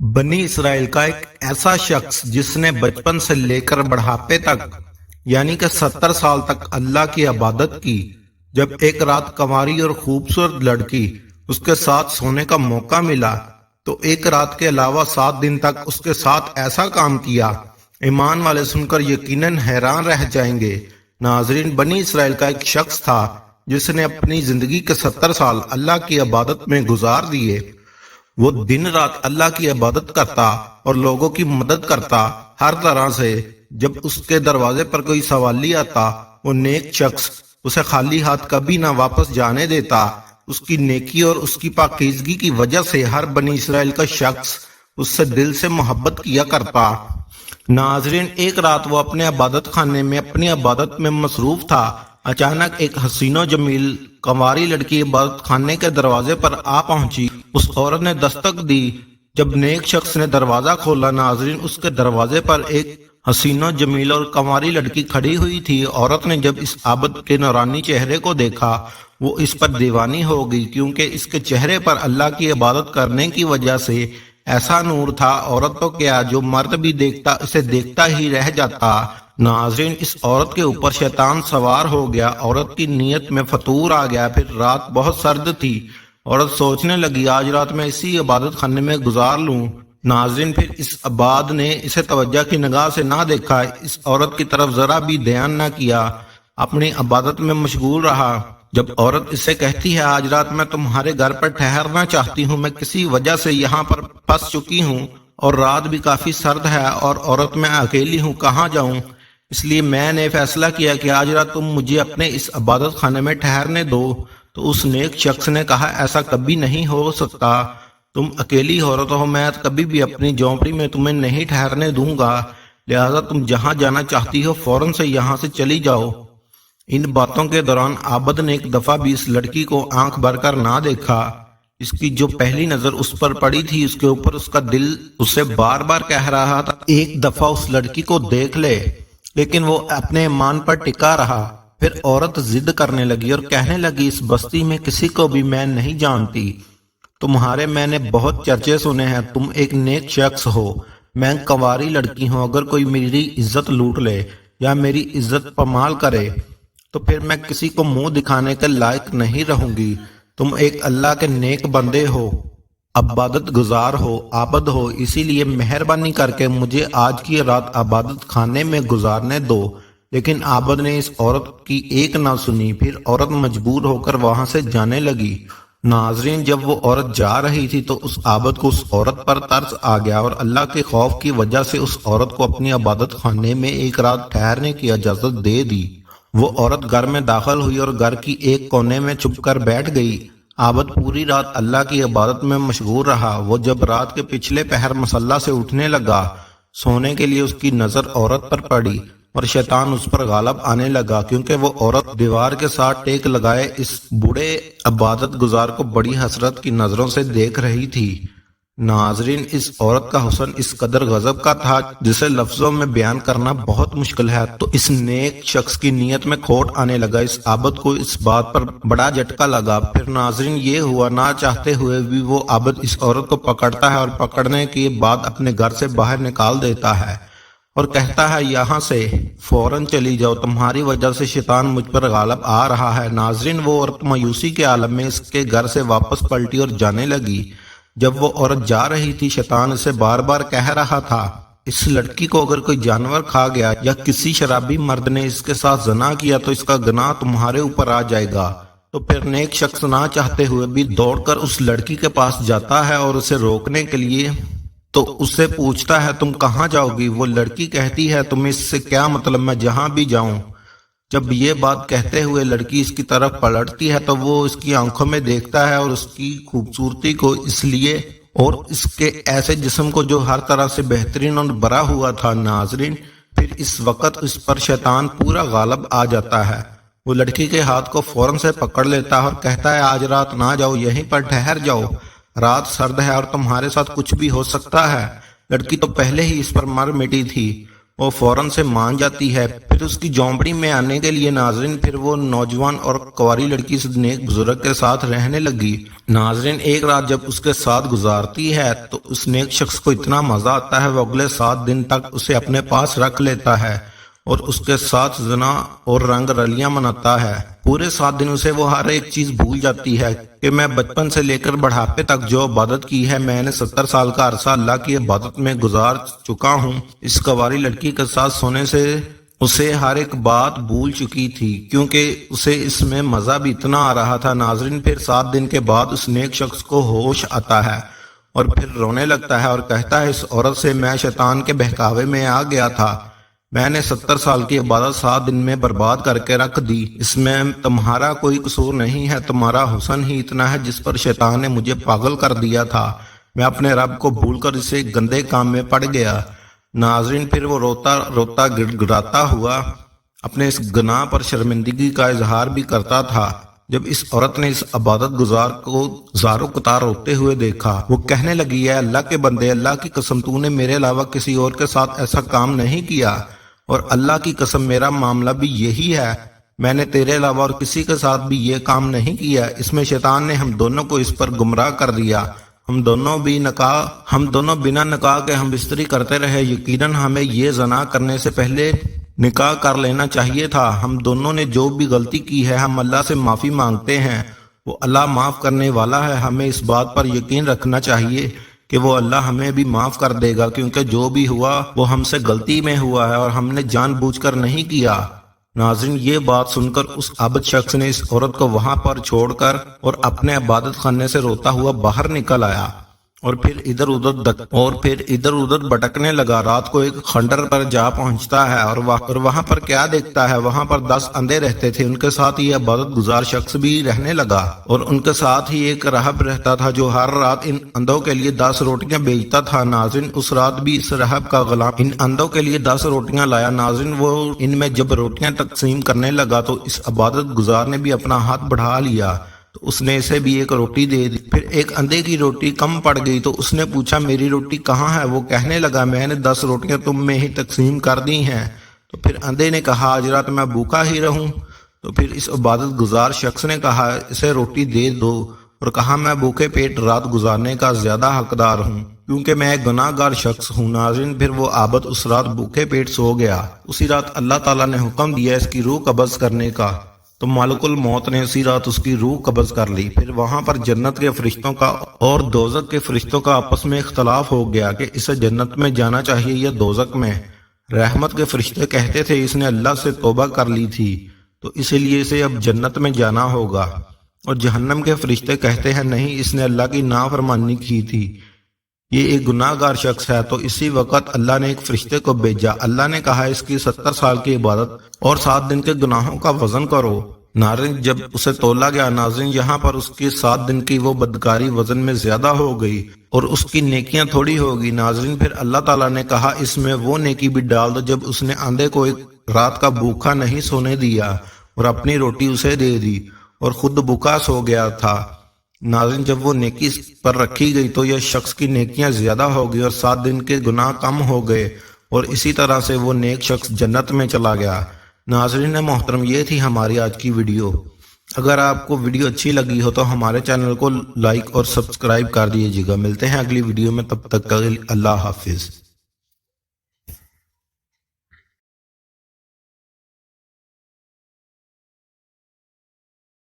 बनी इसराइल का एक ऐसा शख्स जिसने बचपन से लेकर बढ़ापे तक यानी कि 70 साल तक अल्लाह की इबादत की, जब एक रात कंवारी और खूबसूरत लड़की उसके साथ सोने का मौका मिला तो एक रात के अलावा 7 दिन तक उसके साथ ऐसा काम किया। ईमान वाले सुनकर यकीनन हैरान रह जाएंगे। नाजरीन, बनी इसराइल का एक शख्स था जिसने अपनी जिंदगी के 70 साल अल्लाह की इबादत में गुजार दिए। वो दिन रात अल्लाह की इबादत करता और लोगों की मदद करता हर तरह से। जब उसके दरवाजे पर कोई सवाली आता, वो नेक शख्स उसे खाली हाथ कभी ना वापस जाने देता। उसकी नेकी और उसकी पाकीज़गी की वजह से हर बनी इसराइल का शख्स उससे दिल से मोहब्बत किया करता। नाजरीन, एक रात वो अपने इबादत खाने में अपनी इबादत में मसरूफ था। अचानक एक हसीनो जमील कंवारी लड़की इबादत खाने के दरवाजे पर आ पहुंची। उस औरत ने दस्तक दी। जब नेक शख्स ने दरवाजा खोला, नाजरीन, उसके दरवाजे पर एक हसीनो जमील और कंवारी लड़की खड़ी हुई थी। औरत ने जब इस आबद के नूरानी चेहरे को देखा, वो इस पर दीवानी हो गई, क्योंकि इसके चेहरे पर अल्लाह की इबादत करने की वजह से ऐसा नूर था। औरत तो क्या, जो मर्द भी देखता इसे देखता ही रह जाता। नाजरीन, इस औरत के ऊपर शैतान सवार हो गया। औरत की नीयत में फतूर आ गया। फिर रात बहुत सर्द थी। औरत सोचने लगी, आज रात मैं इसी इबादत खाने में गुजार लूं। नाजरीन, फिर इस अबाद ने इसे तवज्जो की निगाह से ना देखा, इस औरत की तरफ जरा भी ध्यान ना किया, अपनी इबादत में मशगूल रहा। जब औरत इससे कहती है, आज रात मैं तुम्हारे घर पर ठहरना चाहती हूँ, मैं किसी वजह से यहाँ पर फंस चुकी हूँ और रात भी काफी सर्द है और औरत मैं अकेली हूँ, कहाँ जाऊँ? इसलिए मैंने फैसला किया कि आज रात तुम मुझे अपने इस इबादत खाने में ठहरने दो। तो उस नेक शख्स ने कहा, ऐसा कभी नहीं हो सकता, तुम अकेली औरत हो, मैं कभी भी अपनी झोंपड़ी में तुम्हें नहीं ठहरने दूंगा, लिहाजा तुम जहां जाना चाहती हो फौरन से यहाँ से चली जाओ। इन बातों के दौरान आबद ने एक दफा भी इस लड़की को आंख भरकर ना देखा। इसकी जो पहली नजर उस पर पड़ी थी, उसके ऊपर उसका दिल उससे बार बार कह रहा था, एक दफा उस लड़की को देख ले, लेकिन वो अपने ईमान पर टिका रहा। फिर औरत जिद करने लगी और कहने लगी, इस बस्ती में किसी को भी मैं नहीं जानती, तुम्हारे मैंने बहुत चर्चे सुने हैं, तुम एक नेक शख्स हो, मैं कंवारी लड़की हूं, अगर कोई मेरी इज्जत लूट ले या मेरी इज्जत पमाल करे तो फिर मैं किसी को मुंह दिखाने के लायक नहीं रहूंगी। तुम एक अल्लाह के नेक बंदे हो, इबादत गुजार हो, आबद हो, इसीलिए मेहरबानी करके मुझे आज की रात इबादत खाने में गुजारने दो। लेकिन आबद ने इस औरत की एक ना सुनी। फिर औरत मजबूर होकर वहां से जाने लगी। नाजरीन, जब वो औरत जा रही थी तो उस आबद को उस औरत पर तरस आ गया और अल्लाह के खौफ की वजह से उस औरत को अपनी इबादत खाने में एक रात ठहरने की इजाजत दे दी। वो औरत घर में दाखिल हुई और घर की एक कोने में छुपकर बैठ गई। आबद पूरी रात अल्लाह की इबादत में मशगूल रहा। वो जब रात के पिछले पहर मसल्ला से उठने लगा, सोने के लिए उसकी नजर औरत पर पड़ी और शैतान उस पर गालब आने लगा, क्योंकि वो औरत दीवार के साथ टेक लगाए इस बूढ़े इबादत गुजार को बड़ी हसरत की नजरों से देख रही थी। नाजरीन, इस औरत का हुस्न इस कदर गजब का था जिसे लफ्जों में बयान करना बहुत मुश्किल है। तो इस नेक शख्स की नीयत में खोट आने लगा। इस आबद को इस बात पर बड़ा झटका लगा। फिर नाजरीन, ये हुआ, ना चाहते हुए भी वो आबद इस औरत को पकड़ता है और पकड़ने के बाद अपने घर से बाहर निकाल देता है और कहता है, यहाँ से फौरन चली जाओ, तुम्हारी वजह से शैतान मुझ पर गालब आ रहा है। नाजरीन, वो औरत मायूसी के आलम में इसके घर से वापस पलटी और जाने लगी। जब वो औरत जा रही थी, शैतान इसे बार बार कह रहा था, इस लड़की को अगर कोई जानवर खा गया या किसी शराबी मर्द ने इसके साथ जना किया तो इसका गुनाह तुम्हारे ऊपर आ जाएगा। तो फिर नेक शख्स ना चाहते हुए भी दौड़कर उस लड़की के पास जाता है और उसे रोकने के लिए तो उससे पूछता है, तुम कहाँ जाओगी? वो लड़की कहती है, तुम्हें इससे क्या मतलब, मैं जहां भी जाऊं। जब ये बात कहते हुए लड़की इसकी तरफ पलटती है तो वो इसकी आंखों में देखता है और उसकी खूबसूरती को इसलिए और इसके ऐसे जिस्म को जो हर तरह से बेहतरीन और बरा हुआ था। नाजरीन, फिर इस वक्त इस पर शैतान पूरा गालब आ जाता है। वो लड़की के हाथ को फौरन से पकड़ लेता है और कहता है, आज रात ना जाओ, यहीं पर ठहर जाओ, रात सर्द है और तुम्हारे साथ कुछ भी हो सकता है। लड़की तो पहले ही इस पर मर मिटी थी। وہ فوراً سے مان جاتی ہے۔ پھر اس کی جھونپڑی میں آنے کے لیے ناظرین پھر وہ نوجوان اور کنواری لڑکی اس نیک بزرگ کے ساتھ رہنے لگی۔ ناظرین ایک رات جب اس کے ساتھ گزارتی ہے تو اس نیک شخص کو اتنا مزہ آتا ہے وہ اگلے 7 دن تک اسے اپنے پاس رکھ لیتا ہے اور اس کے ساتھ زنا اور رنگ رلیاں مناتا ہے۔ پورے 7 دن اسے وہ ہر ایک چیز بھول جاتی ہے کہ میں بچپن سے لے کر بڑھاپے تک جو عبادت کی ہے، میں نے 70 سال کا عرصہ اللہ کی عبادت میں گزار چکا ہوں۔ اس کنواری لڑکی کے ساتھ سونے سے اسے ہر ایک بات بھول چکی تھی کیونکہ اسے اس میں مزہ بھی اتنا آ رہا تھا۔ ناظرین پھر 7 دن کے بعد اس نیک شخص کو ہوش آتا ہے اور پھر رونے لگتا ہے اور کہتا ہے، اس عورت سے میں شیطان کے بہکاوے میں آ گیا تھا، میں نے 70 سال کی عبادت 7 دن میں برباد کر کے رکھ دی، اس میں تمہارا کوئی قصور نہیں ہے، تمہارا حسن ہی اتنا ہے جس پر شیطان نے مجھے پاگل کر دیا تھا، میں اپنے رب کو بھول کر اسے گندے کام میں پڑ گیا۔ ناظرین پھر وہ روتا روتا گڑ گڑاتا ہوا اپنے اس گناہ پر شرمندگی کا اظہار بھی کرتا تھا۔ جب اس عورت نے اس عبادت گزار کو زاروں قطار روتے ہوئے دیکھا، وہ کہنے لگی، ہے اللہ کے بندے، اللہ کی قسم تو نے میرے علاوہ کسی اور کے ساتھ ایسا کام نہیں کیا، اور اللہ کی قسم میرا معاملہ بھی یہی ہے، میں نے تیرے علاوہ اور کسی کے ساتھ بھی یہ کام نہیں کیا، اس میں شیطان نے ہم دونوں کو اس پر گمراہ کر دیا، ہم دونوں بنا نکاح کے ہم بستری کرتے رہے، یقیناً ہمیں یہ زنا کرنے سے پہلے نکاح کر لینا چاہیے تھا، ہم دونوں نے جو بھی غلطی کی ہے ہم اللہ سے معافی مانگتے ہیں، وہ اللہ معاف کرنے والا ہے، ہمیں اس بات پر یقین رکھنا چاہیے کہ وہ اللہ ہمیں بھی معاف کر دے گا، کیونکہ جو بھی ہوا وہ ہم سے غلطی میں ہوا ہے اور ہم نے جان بوجھ کر نہیں کیا۔ ناظرین یہ بات سن کر اس عابد شخص نے اس عورت کو وہاں پر چھوڑ کر اور اپنے عبادت خانے سے روتا ہوا باہر نکل آیا اور پھر ادھر ادھر بھٹکنے لگا۔ رات کو ایک خنڈر پر جا پہنچتا ہے اور وہاں پر کیا دیکھتا ہے، وہاں پر 10 اندھے رہتے تھے، ان کے ساتھ یہ عبادت گزار شخص بھی رہنے لگا اور ان کے ساتھ ہی ایک راہب رہتا تھا جو ہر رات ان اندھوں کے لیے 10 روٹیاں بیچتا تھا۔ ناظرین اس رات بھی اس راہب کا غلام ان اندھوں کے لیے 10 روٹیاں لایا۔ ناظرین وہ ان میں جب روٹیاں تقسیم کرنے لگا تو اس عبادت گزار نے بھی اپنا ہاتھ بڑھا لیا تو اس نے اسے بھی ایک روٹی دے دی۔ پھر ایک اندھے کی روٹی کم پڑ گئی تو اس نے پوچھا، میری روٹی کہاں ہے؟ وہ کہنے لگا، میں نے 10 روٹیاں تم میں ہی تقسیم کر دی ہیں۔ تو پھر اندھے نے کہا، آج رات میں بھوکا ہی رہوں؟ تو پھر اس عبادت گزار شخص نے کہا، اسے روٹی دے دو، اور کہا، میں بھوکے پیٹ رات گزارنے کا زیادہ حقدار ہوں کیونکہ میں ایک گناہ گار شخص ہوں۔ ناظرین پھر وہ عابد اس رات بھوکے پیٹ سو گیا۔ اسی رات اللہ تعالیٰ نے حکم دیا اس کی روح قبض کرنے کا، تو ملک الموت نے اسی رات اس کی روح قبض کر لی۔ پھر وہاں پر جنت کے فرشتوں کا اور دوزخ کے فرشتوں کا آپس میں اختلاف ہو گیا کہ اسے جنت میں جانا چاہیے یا دوزخ میں۔ رحمت کے فرشتے کہتے تھے، اس نے اللہ سے توبہ کر لی تھی تو اسی لیے اسے اب جنت میں جانا ہوگا، اور جہنم کے فرشتے کہتے ہیں، نہیں، اس نے اللہ کی نافرمانی کی تھی، یہ ایک گناہ گار شخص ہے۔ تو اسی وقت اللہ نے ایک فرشتے کو بھیجا، اللہ نے کہا، اس کی 70 سال کی عبادت اور 7 دن کے گناہوں کا وزن کرو۔ ناظرین جب اسے تولا گیا، ناظرین یہاں پر اس کی 7 دن کی وہ بدکاری وزن میں زیادہ ہو گئی اور اس کی نیکیاں تھوڑی ہوگی۔ ناظرین پھر اللہ تعالیٰ نے کہا، اس میں وہ نیکی بھی ڈال دو جب اس نے اندھے کو ایک رات کا بھوکا نہیں سونے دیا اور اپنی روٹی اسے دے دی اور خود بھوکا سو گیا تھا۔ ناظرین جب وہ نیکی پر رکھی گئی تو یہ شخص کی نیکیاں زیادہ ہو گئی اور 7 دن کے گناہ کم ہو گئے، اور اسی طرح سے وہ نیک شخص جنت میں چلا گیا۔ ناظرین محترم، یہ تھی ہماری آج کی ویڈیو۔ اگر آپ کو ویڈیو اچھی لگی ہو تو ہمارے چینل کو لائک اور سبسکرائب کر دیجیے گا۔ ملتے ہیں اگلی ویڈیو میں، تب تک اللہ حافظ۔